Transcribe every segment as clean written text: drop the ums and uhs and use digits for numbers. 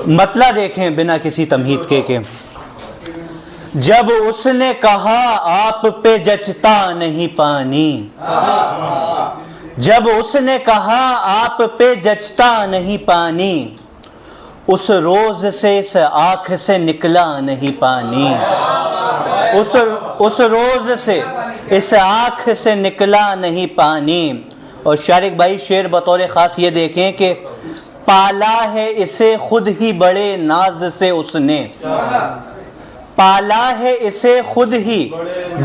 مطلب دیکھیں بنا کسی تمہید کے جب اس نے کہا آپ پہ جچتا نہیں پانی، جب اس نے کہا آپ پہ جچتا نہیں پانی، اس روز سے اس آنکھ سے نکلا نہیں پانی، اس روز سے اس آنکھ سے نکلا نہیں پانی۔ اور شارق بھائی شعر بطور خاص یہ دیکھیں کہ پالا ہے اسے خود ہی بڑے ناز سے اس نے، پالا ہے اسے خود ہی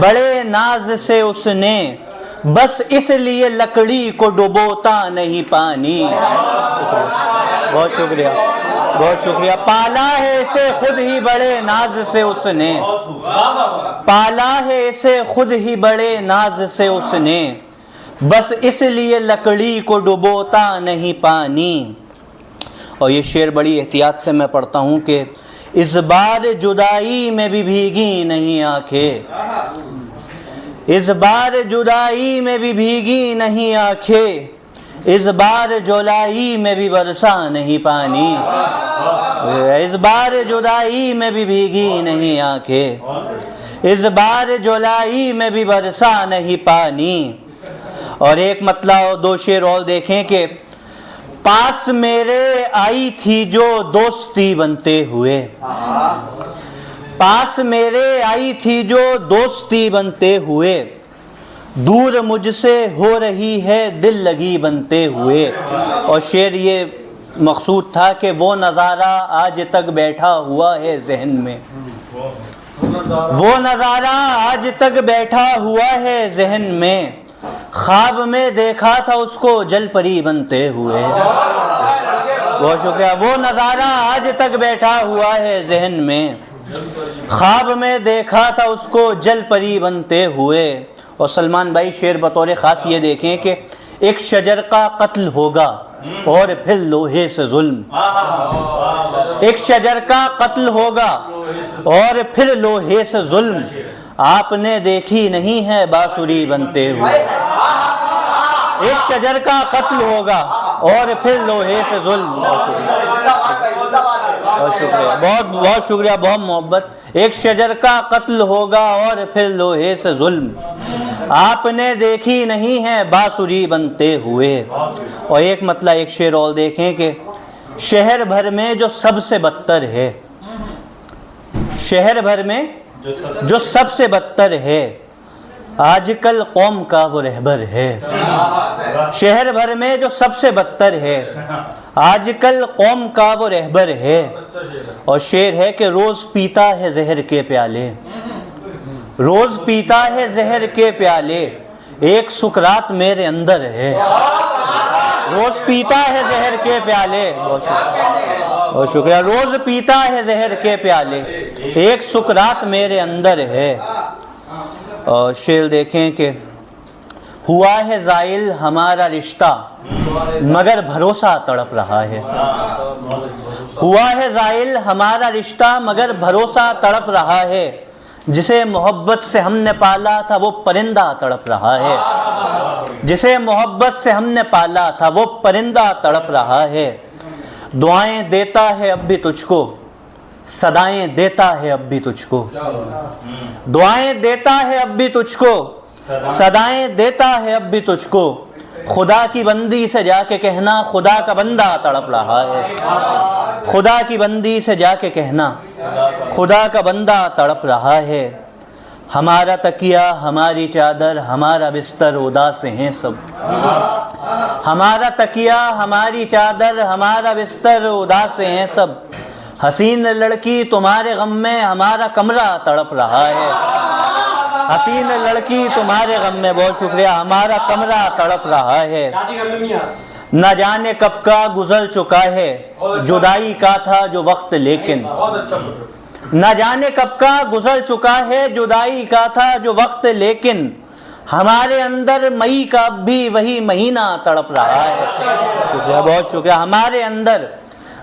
بڑے ناز سے اس نے، بس اس لیے لکڑی کو ڈبوتا نہیں پانی۔ بہت شکریہ، بہت شکریہ۔ پالا ہے اسے خود ہی بڑے ناز سے اس نے، پالا ہے اسے خود ہی بڑے ناز سے اس نے، بس اس لیے لکڑی کو ڈبوتا نہیں پانی۔ اور یہ شعر بڑی احتیاط سے میں پڑھتا ہوں کہ اس بار جدائی میں بھی بھیگی نہیں آنکھیں، اس بار جدائی میں بھی بھیگی نہیں آنکھیں، اس بار جولائی میں بھی برسا نہیں پانی، اس بار جدائی میں بھی بھیگی نہیں آنکھیں، اس بار جولائی میں بھی برسا نہیں پانی۔ اور ایک مطلب اور دو شعر اور دیکھیں کہ پاس میرے آئی تھی جو دوستی بنتے ہوئے، پاس میرے آئی تھی جو دوستی بنتے ہوئے، دور مجھ سے ہو رہی ہے دل لگی بنتے ہوئے۔ اور شعر یہ مقصود تھا کہ وہ نظارہ آج تک بیٹھا ہوا ہے ذہن میں، وہ نظارہ آج تک بیٹھا ہوا ہے ذہن میں، خواب میں دیکھا تھا اس کو جل پری بنتے ہوئے۔ بہت شکریہ۔ وہ نظارہ آج تک بیٹھا ہوا ہے ذہن میں، خواب میں دیکھا تھا اس کو جل پری بنتے ہوئے۔ اور سلمان بھائی شعر بطور خاص یہ دیکھیں کہ ایک شجر کا قتل ہوگا اور پھر لوہے سے ظلم، ایک شجر کا قتل ہوگا اور پھر لوہے سے ظلم، آپ نے دیکھی نہیں ہے بانسری بنتے ہوئے۔ ایک شجر کا قتل ہوگا اور پھر لوہے سے ظلم۔ بہت شکریہ، بہت بہت شکریہ، بہت محبت۔ ایک شجر کا قتل ہوگا اور پھر لوہے سے ظلم، آپ نے دیکھی نہیں ہے بانسری بنتے ہوئے۔ اور ایک مطلب ایک شعر اور دیکھیں کہ شہر بھر میں جو سب سے بدتر ہے، شہر بھر میں جو سب سے بدتر ہے، آج کل قوم کا وہ رہبر ہے۔ شہر بھر میں جو سب سے بدتر ہے، آج کل قوم کا وہ رہبر ہے۔ اور شعر ہے کہ روز پیتا ہے زہر کے پیالے، روز پیتا ہے زہر کے پیالے، ایک سکرات میرے اندر ہے، روز پیتا ہے زہر کے پیالے۔ بہت شکریہ۔ روز پیتا ہے زہر کے پیالے، ایک سکرات میرے اندر ہے۔ اور شعر دیکھیں کہ ہوا ہے زائل ہمارا رشتہ مگر بھروسہ تڑپ رہا ہے، ہوا ہے زائل ہمارا رشتہ مگر بھروسہ تڑپ رہا ہے، جسے محبت سے ہم نے پالا تھا وہ پرندہ تڑپ رہا ہے، جسے محبت سے ہم نے پالا تھا وہ پرندہ تڑپ رہا ہے۔ دعائیں دیتا ہے اب بھی تجھ کو، صدائیں دیتا ہے اب بھی تجھ کو، دعائیں دیتا ہے اب بھی تجھ کو، صدائیں دیتا ہے اب بھی تجھ کو، خدا کی بندی سے جا کے کہنا خدا کا بندہ تڑپ رہا ہے، خدا کی بندی سے جا کے کہنا خدا کا بندہ تڑپ رہا ہے۔ ہمارا تکیہ ہماری چادر ہمارا بستر اداس ہیں سب، ہمارا تکیہ ہماری چادر ہمارا بستر اداس ہیں سب، حسین لڑکی تمہارے غم میں ہمارا کمرہ تڑپ رہا ہے، حسین لڑکی تمہارے غم میں، بہت شکریہ، ہمارا کمرہ تڑپ رہا ہے۔ نہ جانے کب کا گزر چکا ہے جدائی کا تھا جو وقت، لیکن نہ جانے کب کا گزر چکا ہے جدائی کا تھا جو وقت، لیکن ہمارے اندر مئی کا اب بھی وہی مہینہ تڑپ رہا ہے۔ شکریہ، بہت شکریہ، ہمارے اندر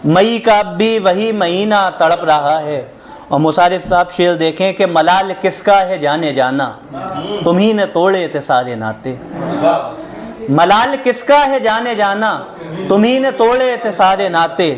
مئی کا اب بھی وہی مہینہ تڑپ رہا ہے۔ اور مصارف صاحب شعر دیکھیں کہ ملال کس کا ہے جانے جانا، تمہیں نے توڑے تھے سارے ناطے، ملال کس کا ہے جانے جانا، تمہیں نے توڑے تھے سارے ناطے،